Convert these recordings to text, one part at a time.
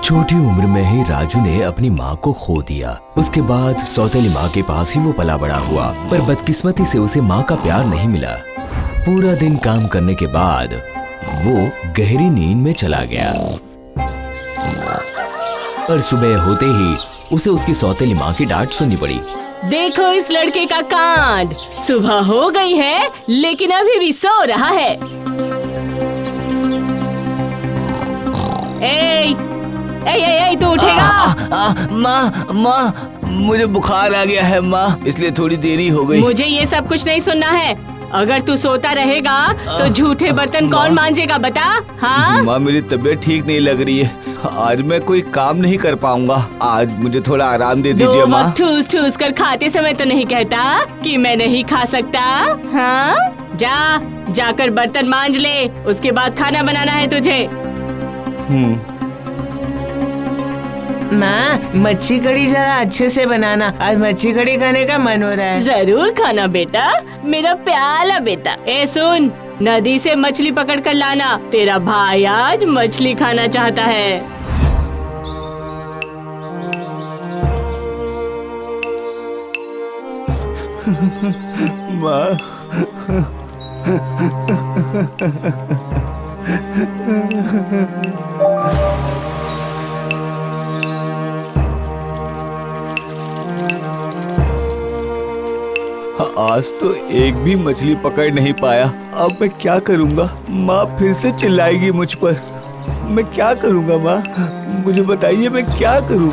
छोटी उम्र में ही राजू ने अपनी माँ को खो दिया। उसके बाद सौतेली माँ के पास ही वो पला बड़ा हुआ, पर बदकिस्मती से उसे माँ का प्यार नहीं मिला। पूरा दिन काम करने के बाद वो गहरी नींद में चला गया और सुबह होते ही उसे उसकी सौतेली माँ की डांट सुननी पड़ी। देखो इस लड़के का कांड, सुबह हो गई है लेकिन अभी भी सो रहा है। ए, तू उठेगा? माँ मुझे बुखार आ गया है माँ, इसलिए थोड़ी देरी हो गई। मुझे ये सब कुछ नहीं सुनना है। अगर तू सोता रहेगा तो झूठे बर्तन कौन मांजेगा बता? हाँ माँ मेरी तबीयत ठीक नहीं लग रही है, आज मैं कोई काम नहीं कर पाऊंगा। आज मुझे थोड़ा आराम दे दीजिए माँ। ठूस ठूस कर खाते समय तो नहीं कहता कि मैं नहीं खा सकता। हाँ जाकर बर्तन मांज ले, उसके बाद खाना बनाना है तुझे। माँ मच्छी कड़ी जरा अच्छे से बनाना, आज मच्छी कड़ी खाने का मन हो रहा है। जरूर खाना बेटा, मेरा प्याला बेटा। ए सुन, नदी से मछली पकड़ कर लाना, तेरा भाई आज मछली खाना चाहता है। माँ आज तो एक भी मछली पकड़ नहीं पाया। अब मैं क्या करूंगा? माँ फिर से चिल्लाएगी मुझ पर। मैं क्या करूंगा माँ? मुझे बताइए मैं क्या करूं?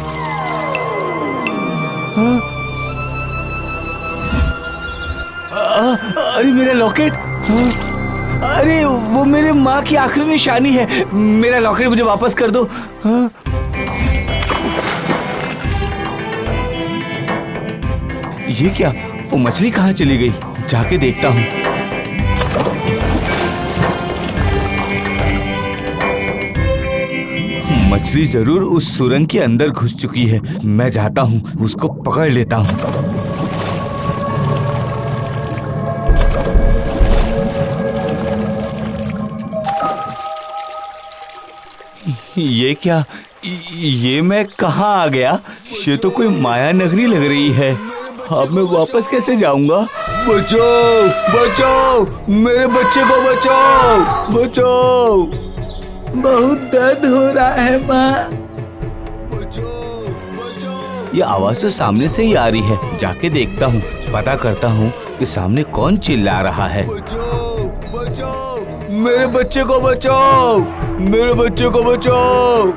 हाँ? अरे मेरा लॉकेट! हाँ? अरे वो मेरे माँ की आखिरी निशानी है। मेरा लॉकेट मुझे वापस कर दो। हाँ? ये क्या? वो मछली कहाँ चली गई? जाके देखता हूँ। मछली जरूर उस सुरंग के अंदर घुस चुकी है। मैं जाता हूँ, उसको पकड़ लेता हूँ। ये क्या? ये मैं कहाँ आ गया? ये तो कोई माया नगरी लग रही है। अब मैं वापस कैसे जाऊंगा? बचाओ बचाओ, मेरे बच्चे को बचाओ बचाओ। बहुत दर्द हो रहा है माँ। बचाओ बचाओ। ये आवाज तो सामने से ही आ रही है। जाके देखता हूँ, पता करता हूँ कि सामने कौन चिल्ला रहा है। बचाओ बचाओ, मेरे बच्चे को बचाओ, मेरे बच्चे को बचाओ।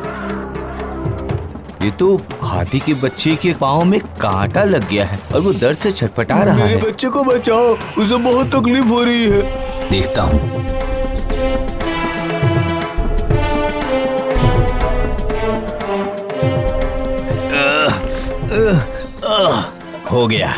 ये तो हाथी के बच्चे के पाँव में कांटा लग गया है और वो दर्द से छटपटा रहा है। मेरे बच्चे को बचाओ, उसे बहुत तकलीफ हो रही है। देखता हूँ। हो गया,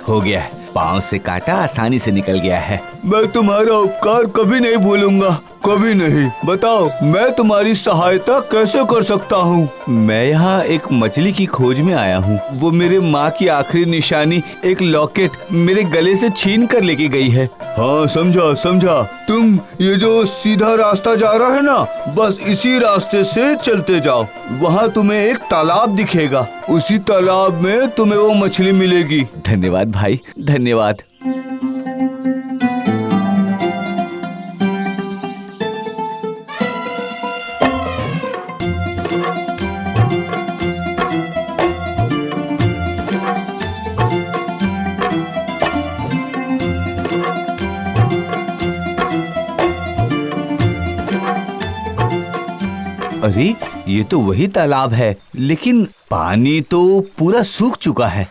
हो गया। पाँव से कांटा आसानी से निकल गया है। मैं तुम्हारा उपकार कभी नहीं भूलूंगा, कभी नहीं। बताओ मैं तुम्हारी सहायता कैसे कर सकता हूँ? मैं यहाँ एक मछली की खोज में आया हूँ। वो मेरे माँ की आखिरी निशानी एक लॉकेट मेरे गले से छीन कर लेके गई है। हाँ समझा समझा। तुम ये जो सीधा रास्ता जा रहा है ना, बस इसी रास्ते से चलते जाओ। वहाँ तुम्हें एक तालाब दिखेगा, उसी तालाब में तुम्हें वो मछली मिलेगी। धन्यवाद भाई, धन्यवाद। अरे ये तो वही तालाब है, लेकिन पानी तो पूरा सूख चुका है।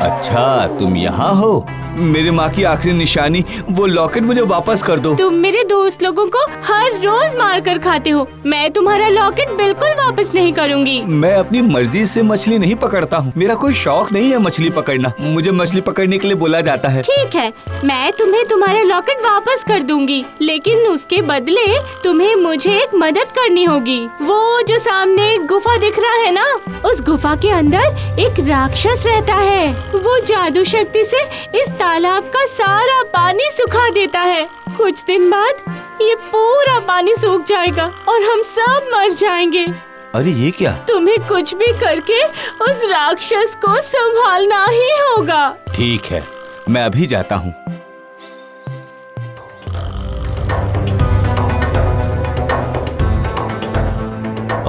अच्छा तुम यहाँ हो? मेरे माँ की आखिरी निशानी, वो लॉकेट मुझे वापस कर दो। तुम मेरे दोस्त लोगों को हर रोज मार कर खाते हो, मैं तुम्हारा लॉकेट बिल्कुल वापस नहीं करूँगी। मैं अपनी मर्जी से मछली नहीं पकड़ता हूँ। मेरा कोई शौक नहीं है मछली पकड़ना। मुझे मछली पकड़ने के लिए बोला जाता है। ठीक है, मैं तुम्हें तुम्हारा लॉकेट वापस कर दूंगी, लेकिन उसके बदले तुम्हें मुझे एक मदद करनी होगी। वो जो सामने एक गुफा दिख रहा है ना, उस गुफा के अंदर एक राक्षस रहता है। वो जादू शक्ति से इस तालाब का सारा पानी सुखा देता है। कुछ दिन बाद ये पूरा पानी सूख जाएगा और हम सब मर जाएंगे। अरे ये क्या? तुम्हें कुछ भी करके उस राक्षस को संभालना ही होगा। ठीक है, मैं अभी जाता हूँ।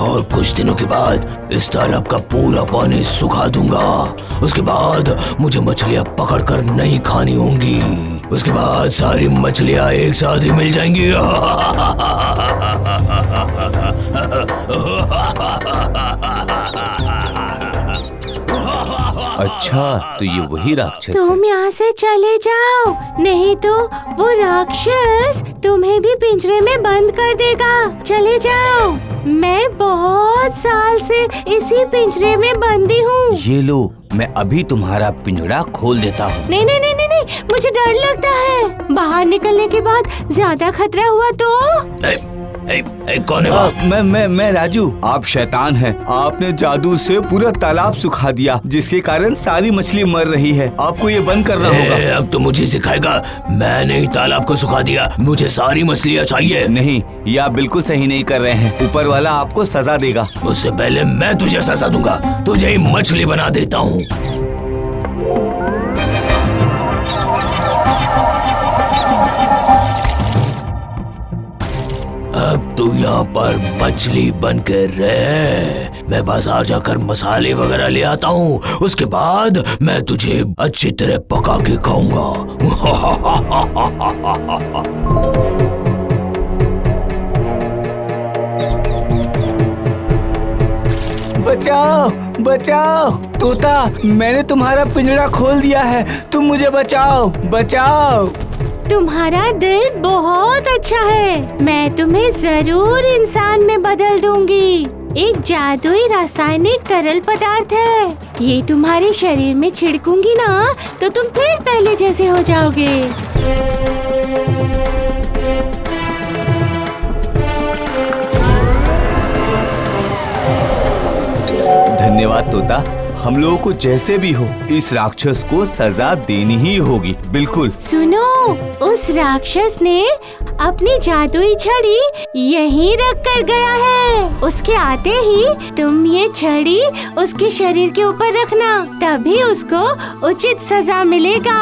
और कुछ दिनों के बाद इस तालाब का पूरा पानी सुखा दूंगा। उसके बाद मुझे मछलियाँ पकड़कर नहीं खानी होंगी। उसके बाद सारी मछलियाँ एक साथ ही मिल जाएंगी। अच्छा, तो ये वही राक्षस है। तुम यहाँ से चले जाओ, नहीं तो वो राक्षस तुम्हें भी पिंजरे में बंद कर देगा। चले जाओ, मैं बहुत साल से इसी पिंजरे में बंदी हूँ। ये लो, मैं अभी तुम्हारा पिंजरा खोल देता हूँ। नहीं नहीं नहीं नहीं नहीं, मुझे डर लगता है। बाहर निकलने के बाद ज्यादा खतरा हुआ तो। कौन है? मैं राजू। आप शैतान हैं। आपने जादू से पूरा तालाब सुखा दिया, जिसके कारण सारी मछली मर रही है। आपको ये बंद करना होगा। अब तो मुझे सिखाएगा? मैंने ही तालाब को सुखा दिया, मुझे सारी मछलियाँ चाहिए। नहीं, ये आप बिल्कुल सही नहीं कर रहे हैं। ऊपर वाला आपको सजा देगा। उससे पहले मैं तुझे सजा दूंगा। तुझे ही मछली बना देता हूँ। अब तू यहाँ पर मछली बन के रह। मैं बाजार जाकर मसाले वगैरह ले आता हूँ। उसके बाद मैं तुझे अच्छी तरह पका के खाऊंगा। बचाओ, बचाओ तोता, मैंने तुम्हारा पिंजरा खोल दिया है। तुम मुझे बचाओ, बचाओ। तुम्हारा दिल बहुत अच्छा है। मैं तुम्हें जरूर इंसान में बदल दूंगी। एक जादुई रासायनिक तरल पदार्थ है। ये तुम्हारे शरीर में छिड़कूंगी ना, तो तुम फिर पहले जैसे हो जाओगे। धन्यवाद तोता। हम लोगों को जैसे भी हो इस राक्षस को सजा देनी ही होगी। बिल्कुल। सुनो, उस राक्षस ने अपनी जादुई छड़ी यहीं रख कर गया है। उसके आते ही तुम ये छड़ी उसके शरीर के ऊपर रखना, तभी उसको उचित सजा मिलेगा।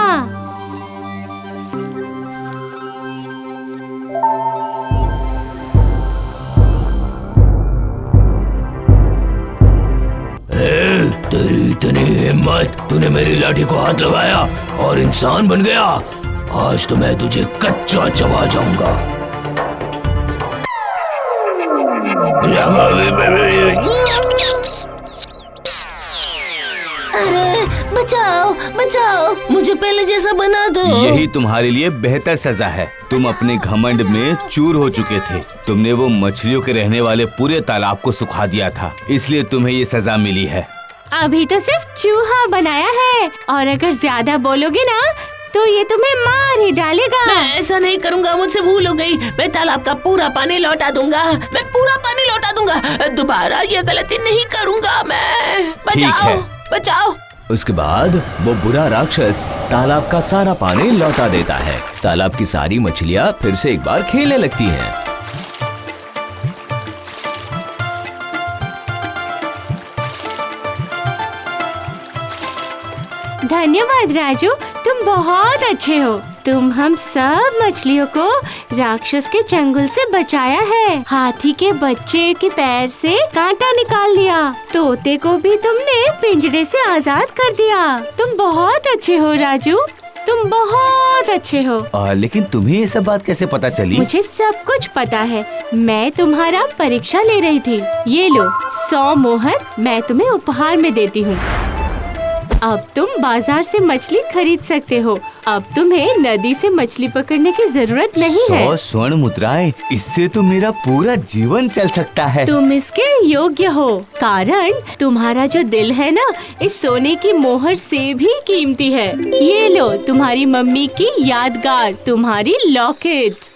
तेरी इतनी हिम्मत, तूने मेरी लाठी को हाथ लगाया और इंसान बन गया। आज तो मैं तुझे कच्चा चबा जाऊंगा। अरे बचाओ, बचाओ, मुझे पहले जैसा बना दो। यही तुम्हारे लिए बेहतर सजा है। तुम अपने घमंड में चूर हो चुके थे। तुमने वो मछलियों के रहने वाले पूरे तालाब को सुखा दिया था, इसलिए तुम्हें ये सजा मिली है। अभी तो सिर्फ चूहा बनाया है, और अगर ज्यादा बोलोगे ना तो ये तुम्हें मार ही डालेगा। मैं ऐसा नहीं करूँगा, मुझसे भूल हो गई। मैं तालाब का पूरा पानी लौटा दूंगा। मैं पूरा पानी लौटा दूंगा। दोबारा ये गलती नहीं करूँगा मैं। बचाओ, बचाओ। उसके बाद वो बुरा राक्षस तालाब का सारा पानी लौटा देता है। तालाब की सारी मछलियाँ फिर से एक बार खेलने लगती हैं। धन्यवाद राजू, तुम बहुत अच्छे हो। तुम हम सब मछलियों को राक्षस के चंगुल से बचाया है। हाथी के बच्चे के पैर से कांटा निकाल दिया। तोते को भी तुमने पिंजरे से आजाद कर दिया। तुम बहुत अच्छे हो राजू, तुम बहुत अच्छे हो। लेकिन तुम्हें ये सब बात कैसे पता चली? मुझे सब कुछ पता है। मैं तुम्हारा परीक्षा ले रही थी। ये लो 100 मोहर मैं तुम्हें उपहार में देती हूँ। अब तुम बाजार से मछली खरीद सकते हो। अब तुम्हें नदी से मछली पकड़ने की जरूरत नहीं है। 100 स्वर्ण मुद्राएं, इससे तो मेरा पूरा जीवन चल सकता है। तुम इसके योग्य हो, कारण तुम्हारा जो दिल है ना, इस सोने की मोहर से भी कीमती है। ये लो तुम्हारी मम्मी की यादगार, तुम्हारी लॉकेट।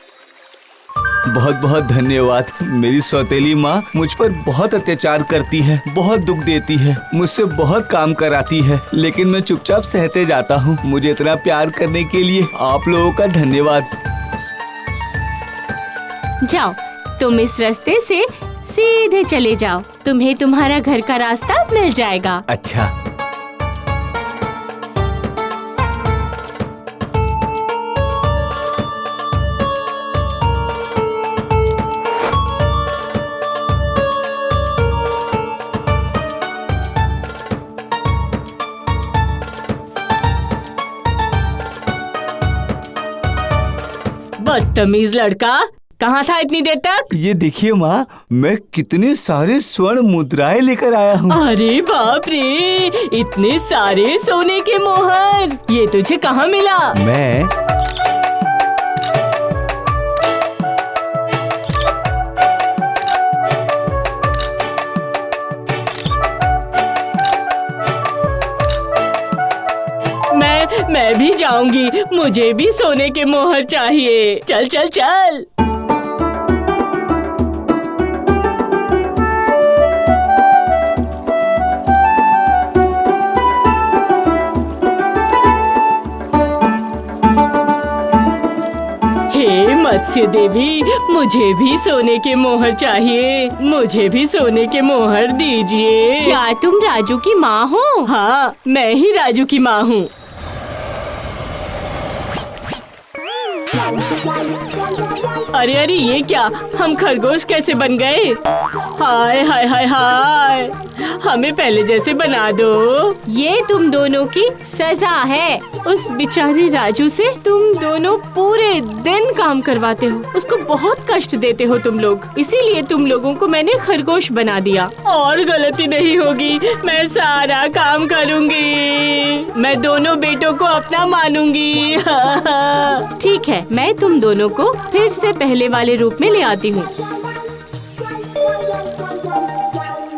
बहुत बहुत धन्यवाद। मेरी सौतेली माँ मुझ पर बहुत अत्याचार करती है, बहुत दुख देती है, मुझसे बहुत काम कराती है, लेकिन मैं चुपचाप सहते जाता हूँ। मुझे इतना प्यार करने के लिए आप लोगों का धन्यवाद। जाओ तुम इस रास्ते से सीधे चले जाओ, तुम्हें तुम्हारा घर का रास्ता मिल जाएगा। अच्छा। बदतमीज लड़का, कहाँ था इतनी देर तक? ये देखिए माँ, मैं कितने सारे स्वर्ण मुद्राएं लेकर आया हूँ। अरे बाप रे, इतने सारे सोने के मोहर, ये तुझे कहाँ मिला? मैं भी जाऊंगी, मुझे भी सोने के मोहर चाहिए। चल चल चल। हे मत्स्य देवी, मुझे भी सोने के मोहर चाहिए, मुझे भी सोने के मोहर दीजिए। क्या तुम राजू की माँ हो? हाँ, मैं ही राजू की माँ हूँ। अरे अरे, ये क्या, हम खरगोश कैसे बन गए? हाय हाय हाय हाय, हमें पहले जैसे बना दो। ये तुम दोनों की सजा है। उस बेचारे राजू से तुम दोनों पूरे दिन काम करवाते हो, उसको बहुत कष्ट देते हो तुम लोग, इसीलिए तुम लोगों को मैंने खरगोश बना दिया। और गलती नहीं होगी, मैं सारा काम करूँगी, मैं दोनों बेटों को अपना मानूंगी। ठीक है, मैं तुम दोनों को फिर से पहले वाले रूप में ले आती हूँ।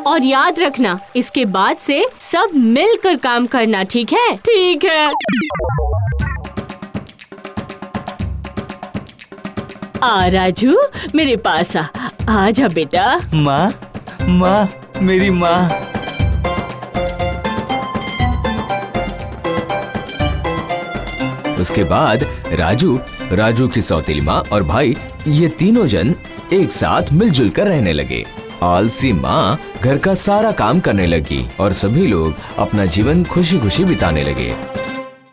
और याद रखना, इसके बाद से सब मिलकर काम करना, ठीक है? ठीक है। आ राजू, मेरे पास आ जा बेटा। माँ, माँ, मेरी माँ। उसके बाद राजू की सौतेली माँ और भाई, ये तीनों जन एक साथ मिलजुल कर रहने लगे। आलसी माँ घर का सारा काम करने लगी और सभी लोग अपना जीवन खुशी खुशी बिताने लगे।